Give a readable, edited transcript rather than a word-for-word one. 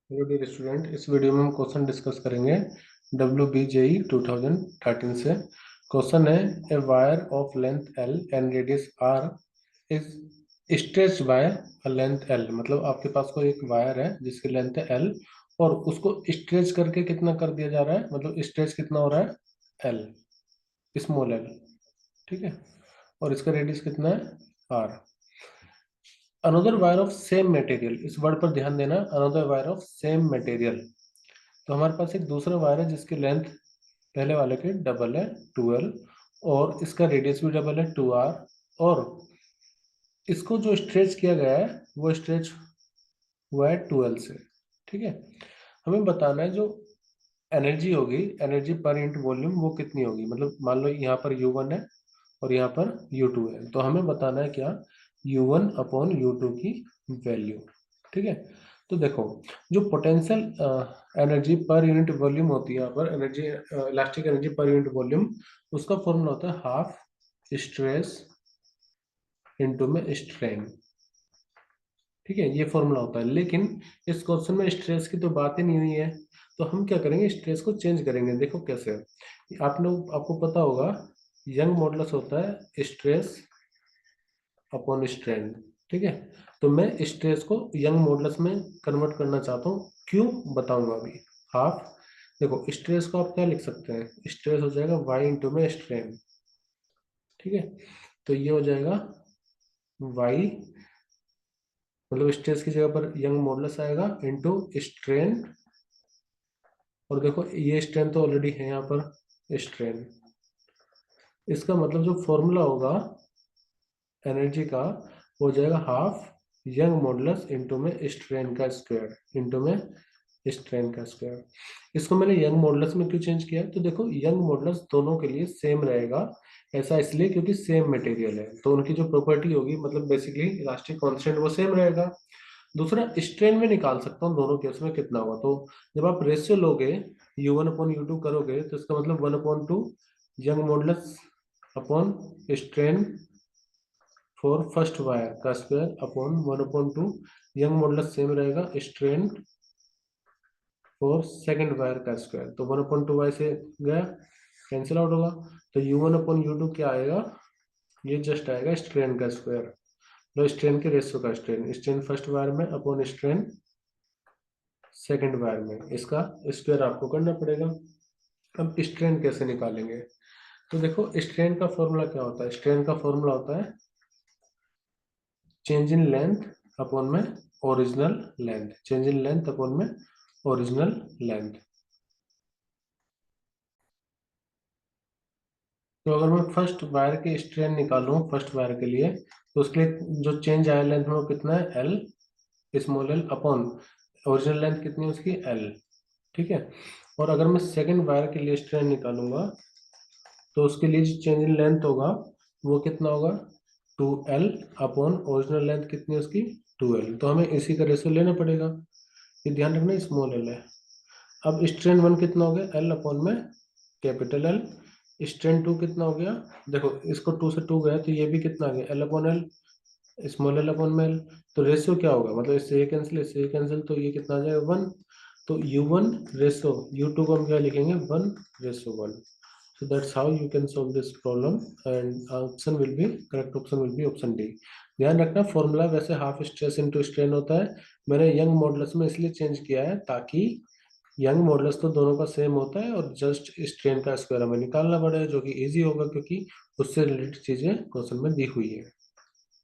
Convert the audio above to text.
Hello dear student, इस video में हम क्वेश्चन डिस्कस करेंगे WBJE 2013 से। क्वेश्चन है a wire of length L and radius R is stretched by a length L। मतलब आपके पास कोई एक वायर है जिसकी लेंथ है L और उसको स्ट्रेच करके कितना कर दिया जा रहा है, मतलब स्ट्रेच कितना हो रहा है L, स्मॉल L। ठीक है, और इसका रेडियस कितना है R। Another wire of same material, इस वर्ड पर ध्यान देना, another wire of same material. तो हमारे पास एक दूसरा वायर है जिसकी लेंथ पहले वाले की डबल है 12 और इसका रेडियस भी डबल है 2R, और इसको जो स्ट्रेच किया गया है वो स्ट्रेच हुआ है 12 से। ठीक है, हमें बताना है जो एनर्जी होगी, एनर्जी पर यूनिट वॉल्यूम वो कितनी होगी। मतलब मान लो यहाँ पर U1 है और यहाँ पर U2 है, तो हमें बताना है क्या, U1 अपॉन U2 की वैल्यू। ठीक है, तो देखो जो potential energy per unit volume होती है यहाँ पर, energy elastic energy per unit volume, उसका फॉर्मूला होता है हाफ स्ट्रेस इनटू में स्ट्रेन। ठीक है, ये फॉर्मूला होता है, लेकिन इस क्वेश्चन में स्ट्रेस की तो बात ही नहीं हुई है। तो हम क्या करेंगे, स्ट्रेस को चेंज करेंगे। देखो कैसे, आपको पता होगा यंग मॉडुलस होता है स्ट्रेस अपॉन स्ट्रेन। ठीक है, तो मैं स्ट्रेस को यंग मॉडुलस में कन्वर्ट करना चाहता हूँ, क्यों बताऊंगा अभी। हाफ, देखो स्ट्रेस को आप क्या लिख सकते हैं, स्ट्रेस हो जाएगा वाई इंटू में स्ट्रेन। ठीक है, तो ये हो जाएगा वाई, मतलब स्ट्रेस की जगह पर यंग मॉडुलस आएगा इंटू स्ट्रेन। और देखो ये स्ट्रेन तो ऑलरेडी है यहाँ पर स्ट्रेन, इसका मतलब जो फॉर्मूला होगा एनर्जी का हो जाएगा हाफ यंग मॉडुलस इंटू में स्ट्रेन का स्क्वायर इंटू में स्ट्रेन का स्क्वायर। इसको मैंने यंग मॉडुलस में क्यों चेंज किया है, तो देखो यंग मॉडुलस दोनों के लिए सेम रहेगा। ऐसा इसलिए क्योंकि सेम मटेरियल है, तो उनकी जो प्रॉपर्टी होगी, मतलब बेसिकली इलास्टिक कांस्टेंट वो सेम रहेगा। दूसरा स्ट्रेन में निकाल सकता हूँ दोनों केस में कितना हुआ, तो जब आप रेशियो लोगे U1 अपॉन U2 करोगे तो इसका मतलब 1/2 young modulus upon strain for first wire का square upon 1/2 young modulus same रहेगा स्ट्रेन फॉर सेकंड वायर का स्क्वायर। तो 1/2 वाई से गया, कैंसिल आउट होगा, तो U1/U2 क्या आएगा, ये जस्ट आएगा स्ट्रेन का स्क्वायर, तो स्ट्रेन के रेशियो का स्ट्रेन, स्ट्रेन फर्स्ट वायर में अपॉन स्ट्रेन सेकंड वायर में, इसका स्क्वायर आपको करना पड़ेगा। अब स्ट्रेन कैसे निकालेंगे, तो देखो स्ट्रेन का फॉर्मूला क्या होता है, स्ट्रेन का फॉर्मूला होता है चेंज इन लेंथ अपॉन में original length, change in length upon में ओरिजिनल लेंथ। तो अगर मैं फर्स्ट वायर के स्ट्रेन निकालूं फर्स्ट वायर के लिए, तो उसके लिए जो चेंज आया लेंथ में वो कितना है, L, small L upon original length कितनी है उसकी, एल। ठीक है, और अगर मैं सेकंड वायर के लिए स्ट्रेन निकालूंगा तो उसके लिए जो चेंज इन लेंथ होगा वो कितना होगा, 2L अपॉन ओरिजिनल लेंथ कितनी है उसकी, 2L। तो हमें इसी का रेशियो लेना पड़ेगा, ये ध्यान रखना स्मॉल एल है। अब स्ट्रेन वन कितना हो गया, एल अपॉन में कैपिटल एल। स्ट्रेन टू कितना हो गया, देखो इसको 2 से 2 गया तो ये भी कितना आ गया, L upon L, small L upon में एल। तो रेशियो क्या होगा, मतलब इससे ये कैंसिल, इससे ये कैंसिल, तो ये कितना आ जाएगा 1। तो U1 रेशियो U2 को हम क्या लिखेंगे, 1/1। So that's how you can solve this problem and option will be, correct option will be option D। ध्यान रखना फॉर्मूला वैसे हाफ स्ट्रेस इनटू स्ट्रेन होता है, मैंने यंग मॉडुलस में इसलिए चेंज किया है ताकि यंग मॉडुलस तो दोनों का सेम होता है और जस्ट स्ट्रेन का स्क्वायर हमें निकालना पड़ेगा, जो कि इजी होगा क्योंकि उससे रिलेटेड चीजें क्वेश्चन में दी हुई है।